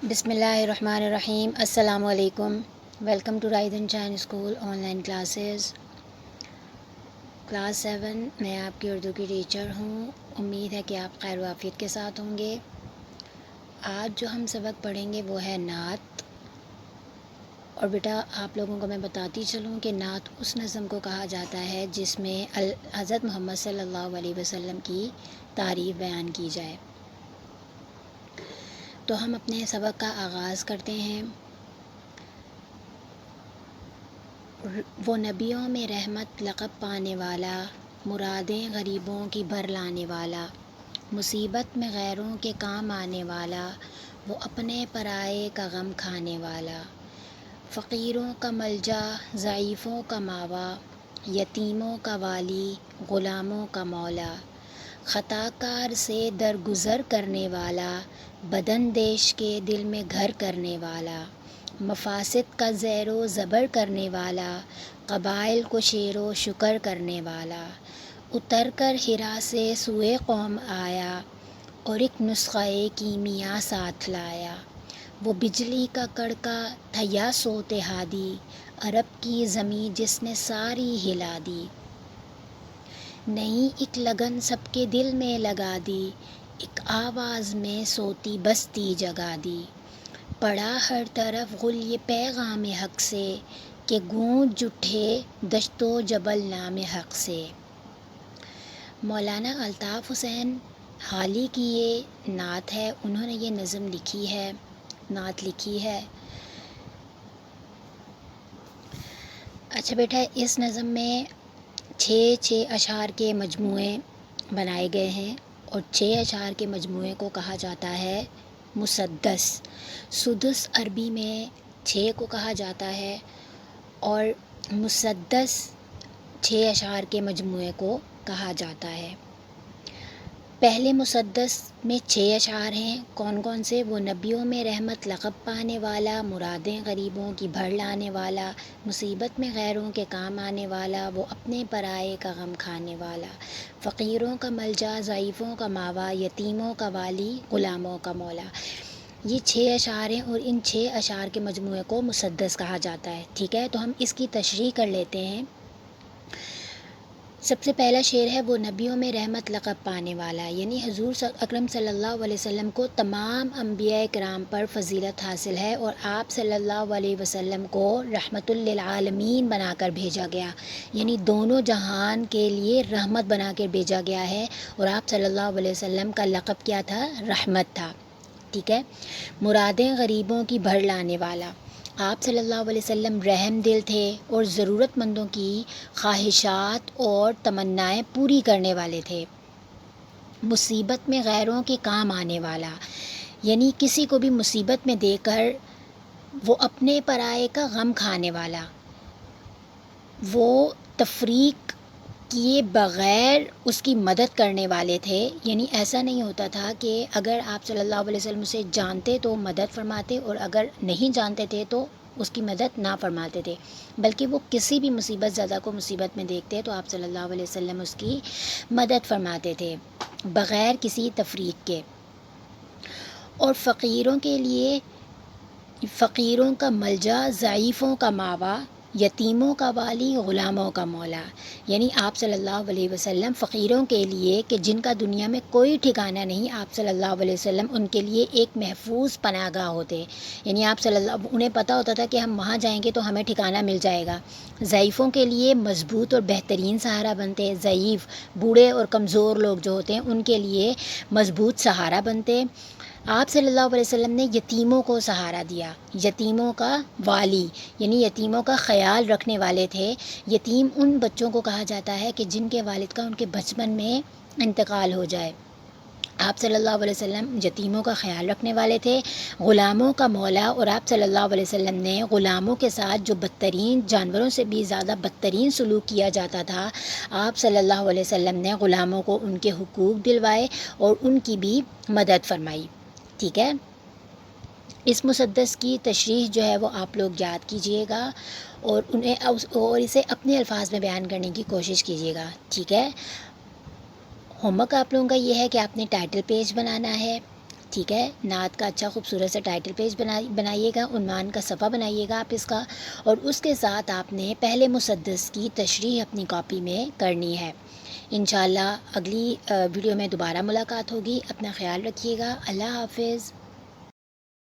بسم اللہ الرحمن الرحیم۔ السلام علیکم۔ Welcome to rise and shine school online classes class 7۔ میں آپ کی اردو کی ٹیچر ہوں۔ امید ہے کہ آپ خیر و عافیت کے ساتھ ہوں گے۔ آج جو ہم سبق پڑھیں گے وہ ہے نعت۔ اور بیٹا آپ لوگوں کو میں بتاتی چلوں کہ نعت اس نظم کو کہا جاتا ہے جس میں حضرت محمد صلی اللہ علیہ وسلم کی تعریف بیان کی جائے۔ تو ہم اپنے سبق کا آغاز کرتے ہیں۔ وہ نبیوں میں رحمت لقب پانے والا، مرادیں غریبوں کی بھر لانے والا، مصیبت میں غیروں کے کام آنے والا، وہ اپنے پرائے کا غم کھانے والا، فقیروں کا ملجا، ضعیفوں کا ماوا، یتیموں کا والی، غلاموں کا مولا، خطا کار سے درگزر کرنے والا، بدن دیش کے دل میں گھر کرنے والا، مفاسد کا زیر و زبر کرنے والا، قبائل کو شیر و شکر کرنے والا، اتر کر ہرا سے سوئے قوم آیا، اور ایک نسخہ کیمیا ساتھ لایا، وہ بجلی کا کڑکا تھا یا صوت ہادی، عرب کی زمیں جس نے ساری ہلا دی، نئی ایک لگن سب کے دل میں لگا دی، ایک آواز میں سوتی بستی جگا دی، پڑا ہر طرف غل یہ پیغام حق سے، کہ گونج اٹھے دشت و جبل نام حق سے۔ مولانا الطاف حسین حالی کی یہ نعت ہے، انہوں نے یہ نظم لکھی ہے، نعت لکھی ہے۔ اچھا بیٹا اس نظم میں 6 اشعار کے مجموعے بنائے گئے ہیں، اور 6 اشعار کے مجموعے کو کہا جاتا ہے مسدس۔ سدس عربی میں 6 کو کہا جاتا ہے، اور مسدس 6 اشعار کے مجموعے کو کہا جاتا ہے۔ پہلے مسدس میں 6 اشعار ہیں، کون کون سے؟ وہ نبیوں میں رحمت لقب پانے والا، مرادیں غریبوں کی بھر لانے والا، مصیبت میں غیروں کے کام آنے والا، وہ اپنے پرائے کا غم کھانے والا، فقیروں کا ملجا، ضعیفوں کا ماوا، یتیموں کا والی، غلاموں کا مولا۔ یہ 6 اشعار ہیں، اور ان 6 اشعار کے مجموعے کو مسدس کہا جاتا ہے۔ ٹھیک ہے، تو ہم اس کی تشریح کر لیتے ہیں۔ سب سے پہلا شعر ہے وہ نبیوں میں رحمت لقب پانے والا، یعنی حضور اکرم صلی اللہ علیہ وسلم کو تمام انبیاء کرام پر فضیلت حاصل ہے، اور آپ صلی اللہ علیہ وسلم کو رحمت للعالمین بنا کر بھیجا گیا، یعنی دونوں جہان کے لیے رحمت بنا کر بھیجا گیا ہے، اور آپ صلی اللہ علیہ وسلم کا لقب کیا تھا؟ رحمت تھا۔ ٹھیک ہے، مرادیں غریبوں کی بھر لانے والا، آپ صلی اللہ علیہ وسلم رحم دل تھے اور ضرورت مندوں کی خواہشات اور تمنائیں پوری کرنے والے تھے۔ مصیبت میں غیروں کے کام آنے والا، یعنی کسی کو بھی مصیبت میں دے کر وہ اپنے پرائے کا غم کھانے والا، وہ تفریق کیے بغیر اس کی مدد کرنے والے تھے، یعنی ایسا نہیں ہوتا تھا کہ اگر آپ صلی اللہ علیہ وسلم سے جانتے تو مدد فرماتے، اور اگر نہیں جانتے تھے تو اس کی مدد نہ فرماتے تھے، بلکہ وہ کسی بھی مصیبت زدہ کو مصیبت میں دیکھتے تو آپ صلی اللہ علیہ وسلم اس کی مدد فرماتے تھے بغیر کسی تفریق کے۔ اور فقیروں کے لیے فقیروں کا ملجا، ضعیفوں کا ماوا، یتیموں کا والی، غلاموں کا مولا، یعنی آپ صلی اللہ علیہ وسلم فقیروں کے لیے کہ جن کا دنیا میں کوئی ٹھکانہ نہیں، آپ صلی اللہ علیہ وسلم ان کے لیے ایک محفوظ پناہ گاہ ہوتے، یعنی آپ صلی اللہ انہیں پتہ ہوتا تھا کہ ہم وہاں جائیں گے تو ہمیں ٹھکانہ مل جائے گا۔ ضعیفوں کے لیے مضبوط اور بہترین سہارا بنتے، ضعیف بوڑھے اور کمزور لوگ جو ہوتے ہیں ان کے لیے مضبوط سہارا بنتے۔ آپ صلی اللہ علیہ وسلم نے یتیموں کو سہارا دیا، یتیموں کا والی، یعنی یتیموں کا خیال رکھنے والے تھے۔ یتیم ان بچوں کو کہا جاتا ہے کہ جن کے والد کا ان کے بچپن میں انتقال ہو جائے۔ آپ صلی اللہ علیہ وسلم یتیموں کا خیال رکھنے والے تھے، غلاموں کا مولا، اور آپ صلی اللہ علیہ وسلم نے غلاموں کے ساتھ جو بدترین جانوروں سے بھی زیادہ بدترین سلوک کیا جاتا تھا، آپ صلی اللہ علیہ وسلم نے غلاموں کو ان کے حقوق دلوائے اور ان کی بھی مدد فرمائی۔ ٹھیک ہے، اس مسدس کی تشریح جو ہے وہ آپ لوگ یاد کیجئے گا، اور اسے اپنے الفاظ میں بیان کرنے کی کوشش کیجئے گا۔ ٹھیک ہے، ہوم ورک آپ لوگوں کا یہ ہے کہ آپ نے ٹائٹل پیج بنانا ہے۔ ٹھیک ہے، نعت کا اچھا خوبصورت سا ٹائٹل پیج بنائیے گا، عنوان کا صفحہ بنائیے گا آپ اس کا، اور اس کے ساتھ آپ نے پہلے مسدس کی تشریح اپنی کاپی میں کرنی ہے۔ انشاءاللہ اگلی ویڈیو میں دوبارہ ملاقات ہوگی، اپنا خیال رکھیے گا، اللہ حافظ۔